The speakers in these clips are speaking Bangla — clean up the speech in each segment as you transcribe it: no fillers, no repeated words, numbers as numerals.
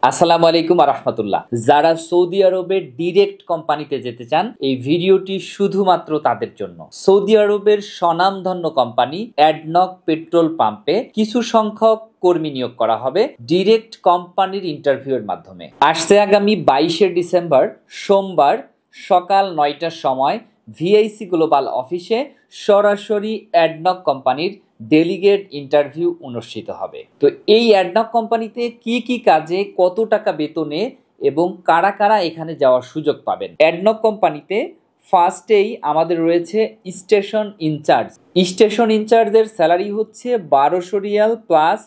আসসালামু আলাইকুম রাহমাতুল্লাহ। যারা সৌদি আরবের ডিরেক্ট কোম্পানিতে যেতে চান, এই ভিডিওটি শুধুমাত্র তাদের জন্য। সৌদি আরবের স্বনামধন্য কোম্পানি অ্যাডনক পেট্রোল পাম্পে কিছু সংখ্যক কর্মী নিয়োগ করা হবে ডিরেক্ট কোম্পানির ইন্টারভিউয়ের মাধ্যমে। আসছে আগামী 22শে ডিসেম্বর সোমবার সকাল 9টার সময় ভিআইসি গ্লোবাল অফিসে সরাসরি অ্যাডনক কোম্পানির ডেলিগেট ইন্টারভিউ অনুষ্ঠিত হবে। তো এই অ্যাডনক কোম্পানিতে কি কি কাজে কত টাকা বেতনে এবং কারা কারা এখানে যাওয়ার সুযোগ পাবেন। অ্যাডনক কোম্পানিতে ফার্স্টেই আমাদের রয়েছে স্টেশন ইনচার্জ। স্টেশন ইনচার্জের স্যালারি হচ্ছে 1200 Real plus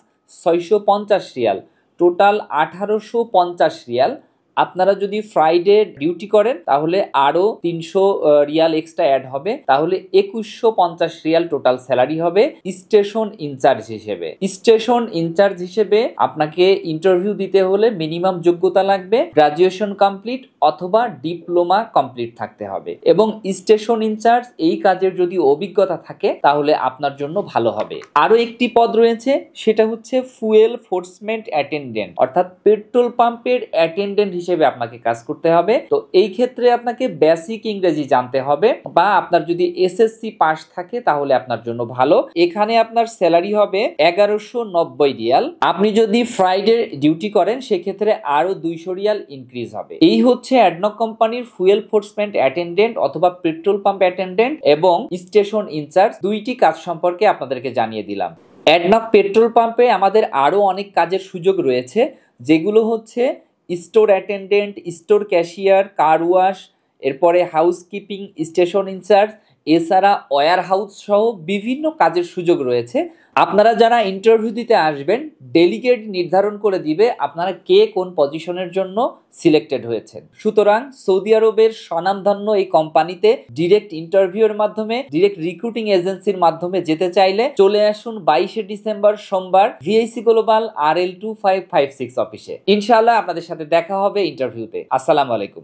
650 Real, total 1850 Real. আপনারা যদি ফ্রাইডে ডিউটি করেন তাহলে আরও 300 রিয়াল এক্সট্রা অ্যাড হবে, তাহলে 2150 রিয়াল টোটাল স্যালারি হবে স্টেশন ইনচার্জ হিসেবে। স্টেশন ইনচার্জ হিসেবে আপনাকে ইন্টারভিউ দিতে হলে মিনিমাম যোগ্যতা লাগবে গ্রাজুয়েশন কমপ্লিট অথবা ডিপ্লোমা কমপ্লিট থাকতে হবে, এবং স্টেশন ইনচার্জ এই কাজের যদি অভিজ্ঞতা থাকে তাহলে আপনার জন্য ভালো হবে। আরও একটি পদ রয়েছে, সেটা হচ্ছে ফুয়েল ফোর্সমেন্ট অ্যাটেন্ডেন্ট, অর্থাৎ পেট্রোল পাম্পের অ্যাটেন্ডেন্ট হিসেবে আপনাকে কাজ করতে হবে। তো এই ক্ষেত্রে আপনাকে বেসিক ইংরেজি জানতে হবে, বা আপনার যদি এসএসসি পাস থাকে তাহলে আপনার জন্য ভালো। এখানে আপনার স্যালারি হবে 1190 রিয়াল। আপনি যদি ফ্রাইডে ডিউটি করেন সেক্ষেত্রে আরো 200 রিয়াল ইনক্রিজ হবে। এই হচ্ছে অ্যাডনক কোম্পানির ফুয়েল ফোর্সমেন্ট অ্যাটেন্ডেন্ট অথবা পেট্রোল পাম্প অ্যাটেন্ডেন্ট এবং স্টেশন ইনচার্জ দুইটি কাজ সম্পর্কে আপনাদেরকে জানিয়ে দিলাম। অ্যাডনক পেট্রোল পাম্পে আমাদের আরো অনেক কাজের সুযোগ রয়েছে, যেগুলো হচ্ছে store attendant, store cashier, car wash, এরপরে হাউসকিপিং, স্টেশন ইনচার্জ, এছাড়া ওয়্যার হাউস সহ বিভিন্ন কাজের সুযোগ রয়েছে। আপনারা যারা ইন্টারভিউ দিতে আসবেন, ডেলিগেট নির্ধারণ করে দিবে আপনারা কে কোন পজিশনের জন্য সিলেক্টেড হয়েছেন। সুতরাং সৌদি আরবের স্বনামধন্য এই কোম্পানিতে ডিরেক্ট ইন্টারভিউয়ের মাধ্যমে, ডিরেক্ট রিক্রুটিং এজেন্সির মাধ্যমে যেতে চাইলে চলে আসুন 22শে ডিসেম্বর সোমবার ভিআইসি গ্লোবাল RL 2556 অফিসে। ইনশাআল্লাহ আপনাদের সাথে দেখা হবে ইন্টারভিউতে। আসসালামু আলাইকুম।